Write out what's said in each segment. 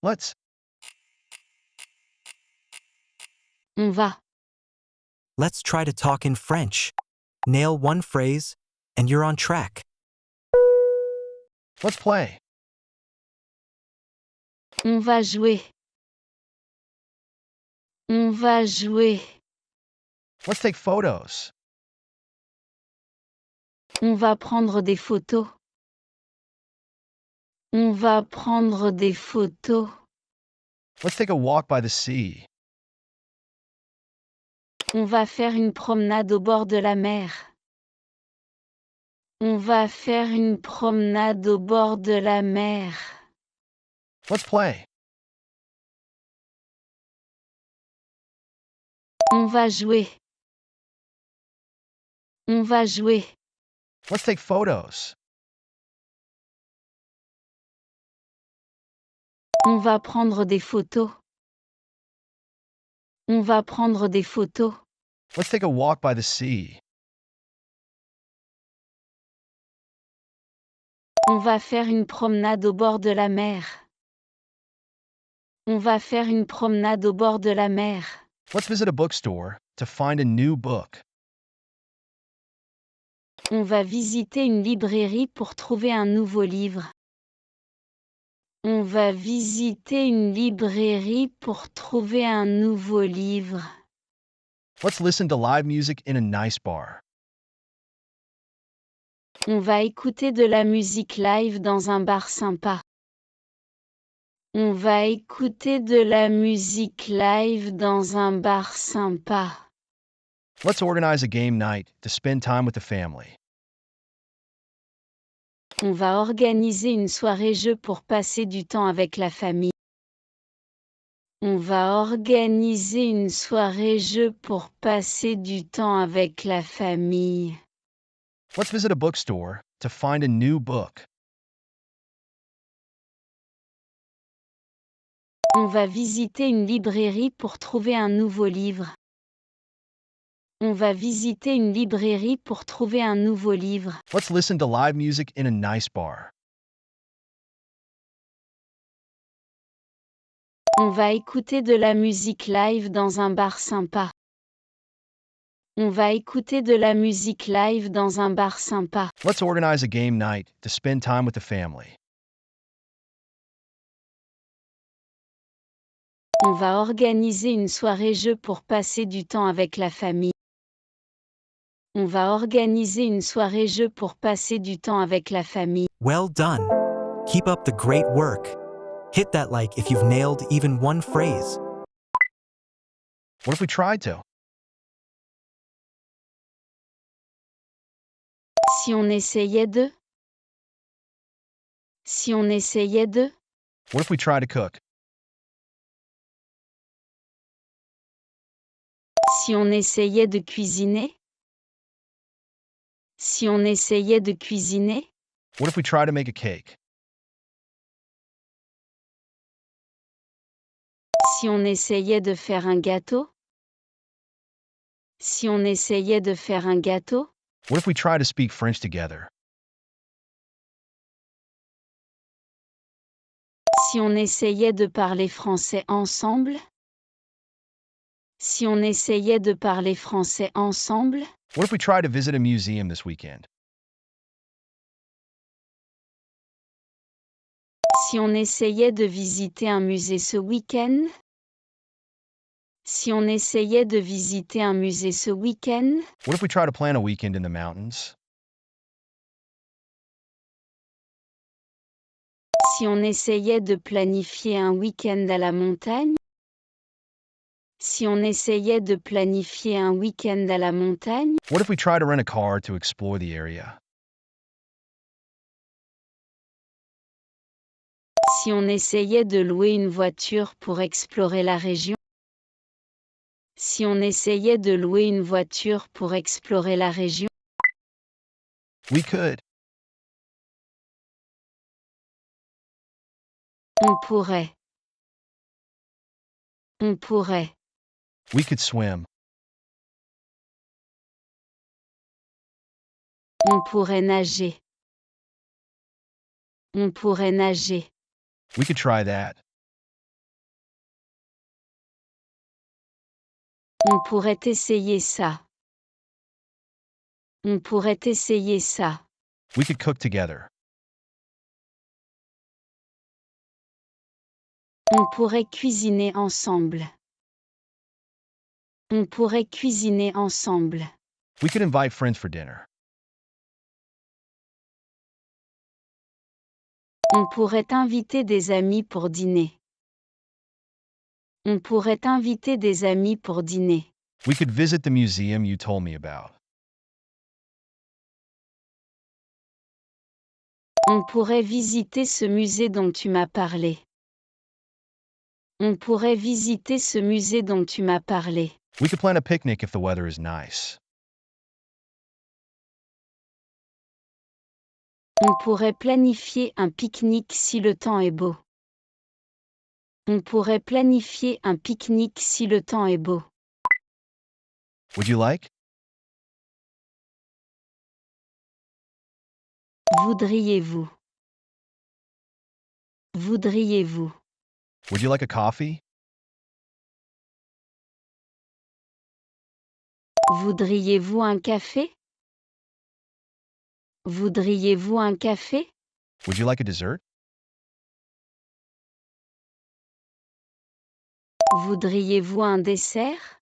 Let's. On va. Let's try to talk in French. Nail one phrase, and you're on track. Let's play. On va jouer. On va jouer. Let's take photos. On va prendre des photos. On va prendre des photos. Let's take a walk by the sea. On va faire une promenade au bord de la mer. On va faire une promenade au bord de la mer. Let's play. On va jouer. On va jouer. Let's take photos. On va prendre des photos. On va prendre des photos. Let's take a walk by the sea. On va faire une promenade au bord de la mer. On va faire une promenade au bord de la mer. Let's visit a bookstore to find a new book. On va visiter une librairie pour trouver un nouveau livre. On va visiter une librairie pour trouver un nouveau livre. Let's listen to live music in a nice bar. On va écouter de la musique live dans un bar sympa. On va écouter de la musique live dans un bar sympa. Let's organize a game night to spend time with the family. On va organiser une soirée jeu pour passer du temps avec la famille. On va organiser une soirée jeu pour passer du temps avec la famille. Let's visit a bookstore to find a new book. On va visiter une librairie pour trouver un nouveau livre. On va visiter une librairie pour trouver un nouveau livre. Let's listen to live music in a nice bar. On va écouter de la musique live dans un bar sympa. On va écouter de la musique live dans un bar sympa. Let's organize a game night to spend time with the family. On va organiser une soirée jeu pour passer du temps avec la famille. On va organiser une soirée jeu pour passer du temps avec la famille. Well done. Keep up the great work. Hit that like if you've nailed even one phrase. What if we tried to? Si on essayait de? Si on essayait de? What if we try to cook? Si on essayait de cuisiner? Si on essayait de cuisiner? What if we try to make a cake? Si on essayait de faire un gâteau? Si on essayait de faire un gâteau? What if we try to speak French together? Si on essayait de parler français ensemble? Si on essayait de parler français ensemble? What if we try to visit a museum this weekend? Si on essayait de visiter un musée ce week-end? Si on essayait de visiter un musée ce week-end? What if we try to plan a weekend in the mountains? Si on essayait de planifier un week-end à la montagne? Si on essayait de planifier un week-end à la montagne? What if we try to rent a car to explore the area? Si on essayait de louer une voiture pour explorer la région? Si on essayait de louer une voiture pour explorer la région? We could. On pourrait. On pourrait. We could swim. On pourrait nager. On pourrait nager. We could try that. On pourrait essayer ça. On pourrait essayer ça. We could cook together. On pourrait cuisiner ensemble. On pourrait cuisiner ensemble. We could invite friends for dinner. On pourrait inviter des amis pour dîner. On pourrait inviter des amis pour dîner. We could visit the museum you told me about. On pourrait visiter ce musée dont tu m'as parlé. On pourrait visiter ce musée dont tu m'as parlé. We could plan a picnic if the weather is nice. On pourrait planifier un pique-nique si le temps est beau. On pourrait planifier un pique-nique si le temps est beau. Would you like? Voudriez-vous? Voudriez-vous? Would you like a coffee? Voudriez-vous un café? Voudriez-vous un café? Would you like a dessert? Voudriez-vous un dessert?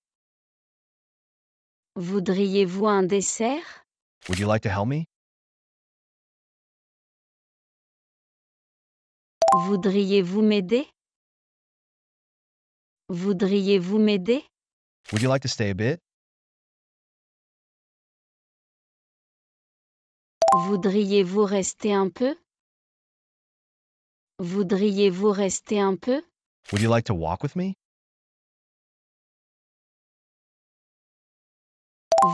Voudriez-vous un dessert? Would you like to help me? Voudriez-vous m'aider? Voudriez-vous m'aider? Would you like to stay a bit? Voudriez-vous rester un peu? Voudriez-vous rester un peu? Would you like to walk with me?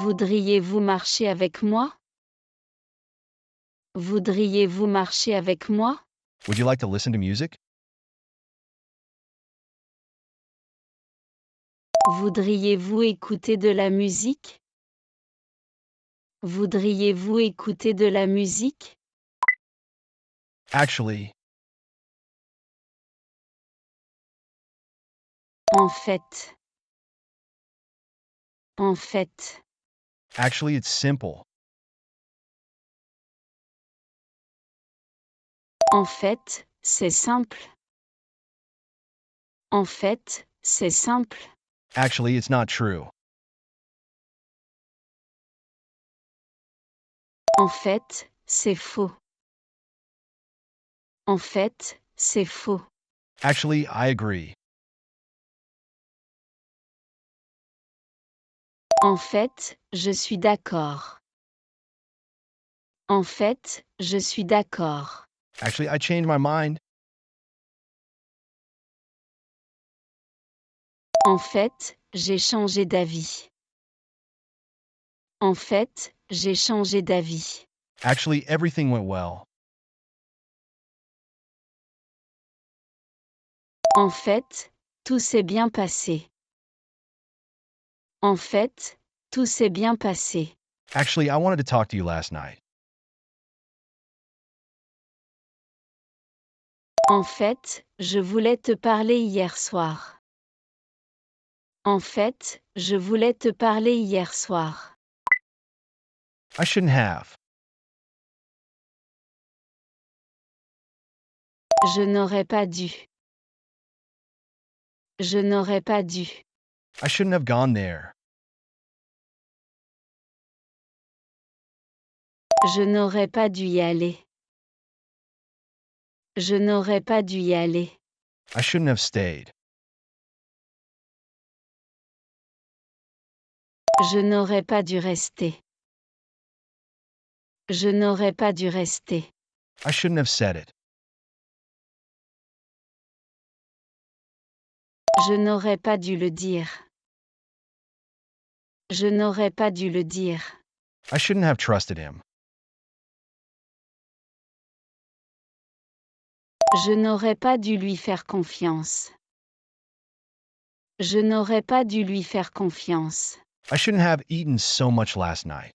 Voudriez-vous marcher avec moi? Voudriez-vous marcher avec moi? Would you like to listen to music? Voudriez-vous écouter de la musique? Voudriez-vous écouter de la musique? Actually, En fait. En fait. actually, it's simple. En fait, c'est simple. En fait, c'est simple. Actually, it's not true. En fait, c'est faux. En fait, c'est faux. Actually, I agree. En fait, je suis d'accord. En fait, je suis d'accord. Actually, I changed my mind. En fait, j'ai changé d'avis. En fait, j'ai changé d'avis. Actually, everything went well. En fait, tout s'est bien passé. En fait, tout s'est bien passé. Actually, I wanted to talk to you last night. En fait, je voulais te parler hier soir. En fait, je voulais te parler hier soir. I shouldn't have. Je n'aurais pas dû. Je n'aurais pas dû. I shouldn't have gone there. Je n'aurais pas dû y aller. Je n'aurais pas dû y aller. I shouldn't have stayed. Je n'aurais pas dû rester. Je n'aurais pas dû rester. I shouldn't have said it. Je n'aurais pas dû le dire. Je n'aurais pas dû le dire. I shouldn't have trusted him. Je n'aurais pas dû lui faire confiance. Je n'aurais pas dû lui faire confiance. I shouldn't have eaten so much last night.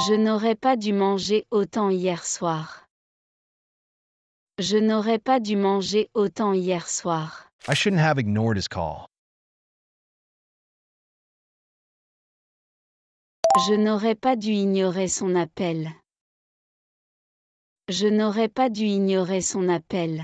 Je n'aurais pas dû manger autant hier soir. Je n'aurais pas dû manger autant hier soir. I shouldn't have ignored his call. Je n'aurais pas dû ignorer son appel. Je n'aurais pas dû ignorer son appel.